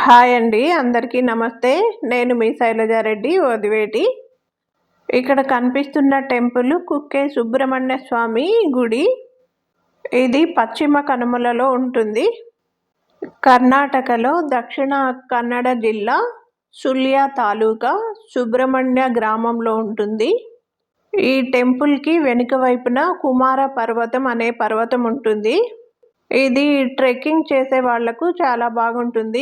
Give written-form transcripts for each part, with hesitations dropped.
Hi అండి. అందరికీ నమస్తే. నేను మీ శైలజారెడ్డి వదివేటి. ఇక్కడ కనిపిస్తున్న టెంపుల్ కుక్కే సుబ్రహ్మణ్య స్వామి గుడి. ఇది పశ్చిమ కనుమలలో ఉంటుంది. కర్ణాటకలో దక్షిణ కన్నడ జిల్లా సుల్య తాలూకా సుబ్రహ్మణ్య గ్రామంలో ఉంటుంది. ఈ టెంపుల్కి వెనుక వైపున కుమార పర్వతం అనే పర్వతం ఉంటుంది. ఇది ట్రెక్కింగ్ చేసే వాళ్లకు చాలా బాగుంటుంది.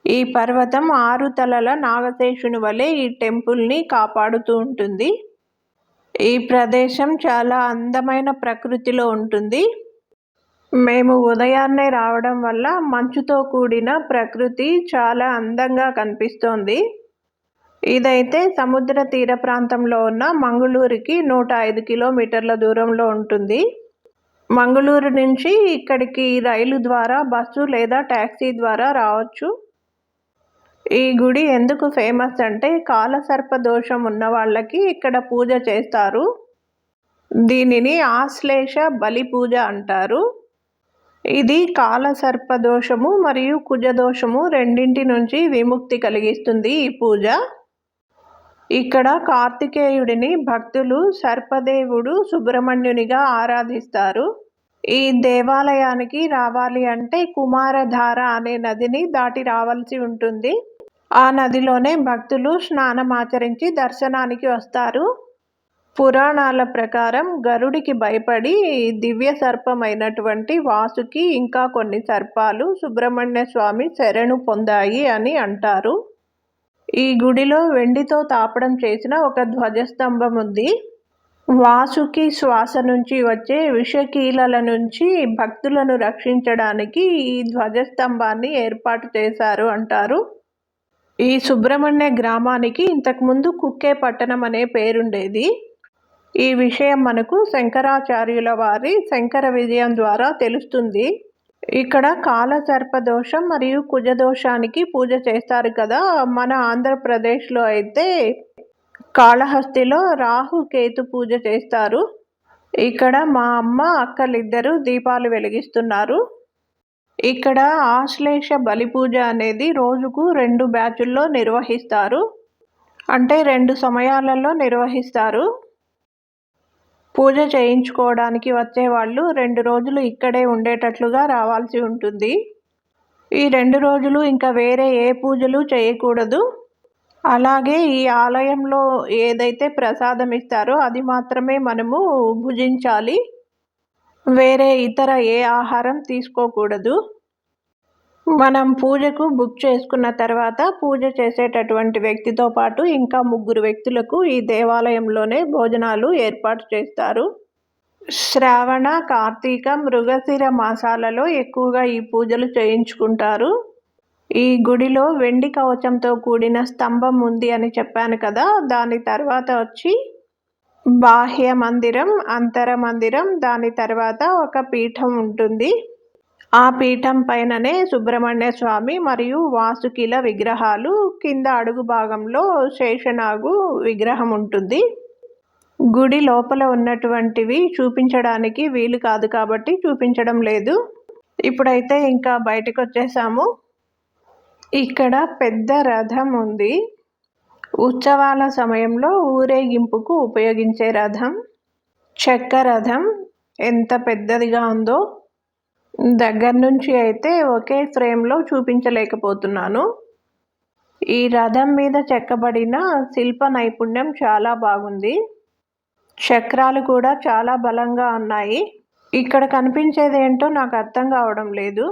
ఈ పర్వతం 6 తలల నాగశేషుని వలె ఈ టెంపుల్ని కాపాడుతూ ఉంటుంది. ఈ ప్రదేశం చాలా అందమైన ప్రకృతిలో ఉంటుంది. మేము ఉదయాన్నే రావడం వల్ల మంచుతో కూడిన ప్రకృతి చాలా అందంగా కనిపిస్తోంది. ఇదైతే సముద్ర తీర ప్రాంతంలో ఉన్న మంగళూరుకి 105 కిలోమీటర్ల దూరంలో ఉంటుంది. మంగళూరు నుంచి ఇక్కడికి రైలు ద్వారా, బస్సు లేదా ట్యాక్సీ ద్వారా రావచ్చు. ఈ గుడి ఎందుకు ఫేమస్ అంటే కాలసర్ప దోషం ఉన్న వాళ్ళకి ఇక్కడ పూజ చేస్తారు. దీనిని ఆశ్లేష బలి పూజ అంటారు. ఇది కాలసర్ప దోషము మరియు కుజదోషము రెండింటి నుంచి విముక్తి కలిగిస్తుంది ఈ పూజ. ఇక్కడ కార్తికేయుడిని భక్తులు సర్పదేవుడు సుబ్రహ్మణ్యునిగా ఆరాధిస్తారు. ఈ దేవాలయానికి రావాలి అంటే కుమారధార అనే నదిని దాటి రావాల్సి ఉంటుంది. ఆ నదిలోనే భక్తులు స్నానమాచరించి దర్శనానికి వస్తారు. పురాణాల ప్రకారం గరుడికి భయపడి దివ్య సర్పమైనటువంటి వాసుకి ఇంకా కొన్ని సర్పాలు సుబ్రహ్మణ్య స్వామి శరణు పొందాయి అని అంటారు. ఈ గుడిలో వెండితో తాపడం చేసిన ఒక ధ్వజస్తంభం ఉంది. వాసుకి శ్వాస నుంచి వచ్చే విషకీలల నుంచి భక్తులను రక్షించడానికి ఈ ధ్వజస్తంభాన్ని ఏర్పాటు చేశారు అంటారు. ఈ సుబ్రహ్మణ్య గ్రామానికి ఇంతకుముందు కుక్కే పట్టణం అనే పేరుండేది. ఈ విషయం మనకు శంకరాచార్యుల వారి శంకర విజయం ద్వారా తెలుస్తుంది. ఇక్కడ కాలసర్పదోషం మరియు కుజదోషానికి పూజ చేస్తారు కదా. మన ఆంధ్రప్రదేశ్లో అయితే కాళహస్తిలో రాహు కేతు పూజ చేస్తారు. ఇక్కడ మా అమ్మ అక్కలిద్దరూ దీపాలు వెలిగిస్తున్నారు. ఇక్కడ ఆశ్లేష బలి పూజ అనేది రోజుకు 2 బ్యాచుల్లో నిర్వహిస్తారు. అంటే 2 సమయాలలో నిర్వహిస్తారు. పూజ చేయించుకోవడానికి వచ్చేవాళ్ళు 2 రోజులు ఇక్కడే ఉండేటట్లుగా రావాల్సి ఉంటుంది. ఈ 2 రోజులు ఇంకా వేరే ఏ పూజలు చేయకూడదు. అలాగే ఈ ఆలయంలో ఏదైతే ప్రసాదం ఇస్తారో అది మాత్రమే మనము భుజించాలి. వేరే ఇతర ఏ ఆహారం తీసుకోకూడదు. మనం పూజకు బుక్ చేసుకున్న తర్వాత పూజ చేసేటటువంటి వ్యక్తితో పాటు ఇంకా 3 వ్యక్తులకు ఈ దేవాలయంలోనే భోజనాలు ఏర్పాటు చేస్తారు. శ్రావణ, కార్తీక, మృగశిర మాసాలలో ఎక్కువగా ఈ పూజలు చేయించుకుంటారు. ఈ గుడిలో వెండి కవచంతో కూడిన స్తంభం ఉంది అని చెప్పాను కదా. దాని తర్వాత వచ్చి బాహ్య మందిరం, అంతర మందిరం, దాని తర్వాత ఒక పీఠం ఉంటుంది. ఆ పీఠం పైననే సుబ్రహ్మణ్య స్వామి మరియు వాసుకిల విగ్రహాలు, కింద అడుగు భాగంలో శేషనాగు విగ్రహం ఉంటుంది. గుడి లోపల ఉన్నటువంటివి చూపించడానికి వీలు కాదు కాబట్టి చూపించడం లేదు. ఇప్పుడైతే ఇంకా బయటకు వచ్చేసాము. ఇక్కడ పెద్ద రథం ఉంది. ఉత్సవాల సమయంలో ఊరేగింపుకు ఉపయోగించే రథం. చెక్క రథం ఎంత పెద్దదిగా ఉందో దగ్గర నుంచి అయితే ఒకే ఫ్రేమ్లో చూపించలేకపోతున్నాను. ఈ రథం మీద చెక్కబడిన శిల్ప నైపుణ్యం చాలా బాగుంది. చక్రాలు కూడా చాలా బలంగా ఉన్నాయి. ఇక్కడ కనిపించేది ఏంటో నాకు అర్థం కావడం లేదు.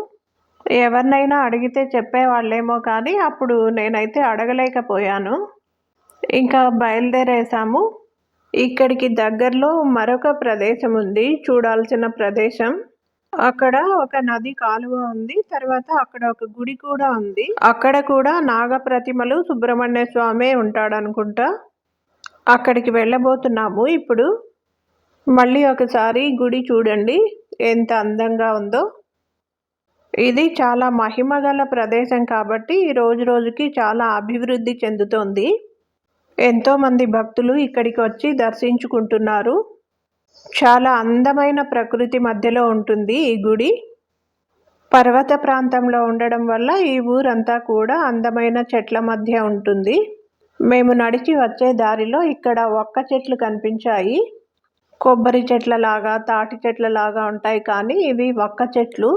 ఎవరినైనా అడిగితే చెప్పేవాళ్ళేమో కానీ అప్పుడు నేనైతే అడగలేకపోయాను. ఇంకా బయలుదేరేసాము. ఇక్కడికి దగ్గరలో మరొక ప్రదేశం ఉంది, చూడాల్సిన ప్రదేశం. అక్కడ ఒక నది కాలువ ఉంది. తర్వాత అక్కడ ఒక గుడి కూడా ఉంది. అక్కడ కూడా నాగప్రతిమలు సుబ్రహ్మణ్య స్వామి ఉంటాడనుకుంటా. అక్కడికి వెళ్ళబోతున్నాము ఇప్పుడు. మళ్ళీ ఒకసారి గుడి చూడండి ఎంత అందంగా ఉందో. ఇది చాలా మహిమగల ప్రదేశం కాబట్టి రోజు రోజుకి చాలా అభివృద్ధి చెందుతోంది. ఎంతోమంది భక్తులు ఇక్కడికి వచ్చి దర్శించుకుంటున్నారు. చాలా అందమైన ప్రకృతి మధ్యలో ఉంటుంది ఈ గుడి. పర్వత ప్రాంతంలో ఉండడం వల్ల ఈ ఊరంతా కూడా అందమైన చెట్ల మధ్య ఉంటుంది. మేము నడిచి వచ్చే దారిలో ఇక్కడ ఒక్క చెట్లు కనిపించాయి. కొబ్బరి చెట్లలాగా, తాటి చెట్లలాగా ఉంటాయి కానీ ఇవి ఒక్క చెట్లు.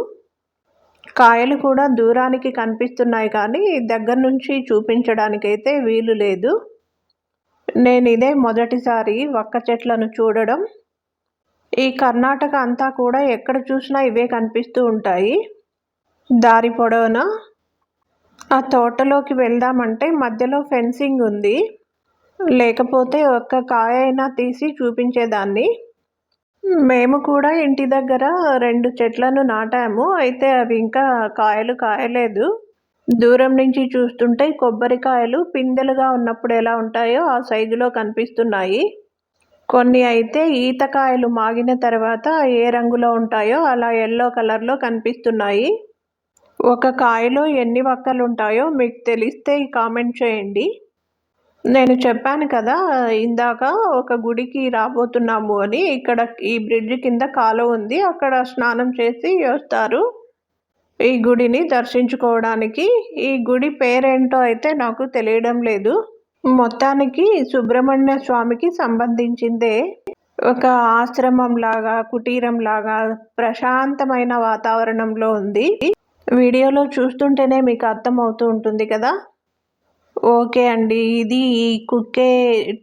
కాయలు కూడా దూరానికి కనిపిస్తున్నాయి కానీ దగ్గర నుంచి చూపించడానికైతే వీలు లేదు. నేను ఇదే మొదటిసారి ఒక్క చెట్లను చూడడం. ఈ కర్ణాటక అంతా కూడా ఎక్కడ చూసినా ఇవే కనిపిస్తూ ఉంటాయి. దారి పొడవునా ఆ తోటలోకి వెళ్దామంటే మధ్యలో ఫెన్సింగ్ ఉంది. లేకపోతే ఒక్క కాయ అయినా తీసి చూపించేదాన్ని. మేము కూడా ఇంటి దగ్గర 2 చెట్లను నాటాము. అయితే అవి ఇంకా కాయలు కాయలేదు. దూరం నుంచి చూస్తుంటే కొబ్బరికాయలు పిందెలుగా ఉన్నప్పుడు ఎలా ఉంటాయో ఆ సైజులో కనిపిస్తున్నాయి. కొన్ని అయితే ఈతకాయలు మాగిన తర్వాత ఏ రంగులో ఉంటాయో అలా యెల్లో కలర్‌లో కనిపిస్తున్నాయి. ఒక కాయలో ఎన్ని వక్కలుంటాయో మీకు తెలిస్తే కామెంట్ చేయండి. నేను చెప్పాను కదా ఇందాక ఒక గుడికి రాబోతున్నాము అని. ఇక్కడ ఈ బ్రిడ్జ్ కింద కాలువ ఉంది. అక్కడ స్నానం చేసి వస్తారు ఈ గుడిని దర్శించుకోవడానికి. ఈ గుడి పేరేంటో అయితే నాకు తెలియడం లేదు. మొత్తానికి సుబ్రహ్మణ్య స్వామికి సంబంధించిందే. ఒక ఆశ్రమం లాగా, కుటీరం లాగా ప్రశాంతమైన వాతావరణంలో ఉంది. వీడియోలో చూస్తుంటేనే మీకు అర్థమవుతూ ఉంటుంది కదా. ఓకే అండి. ఇది ఈ కుక్కే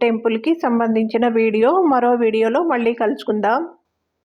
టెంపుల్‌కి సంబంధించిన వీడియో. మరో వీడియోలో మళ్ళీ కలుసుకుందాం.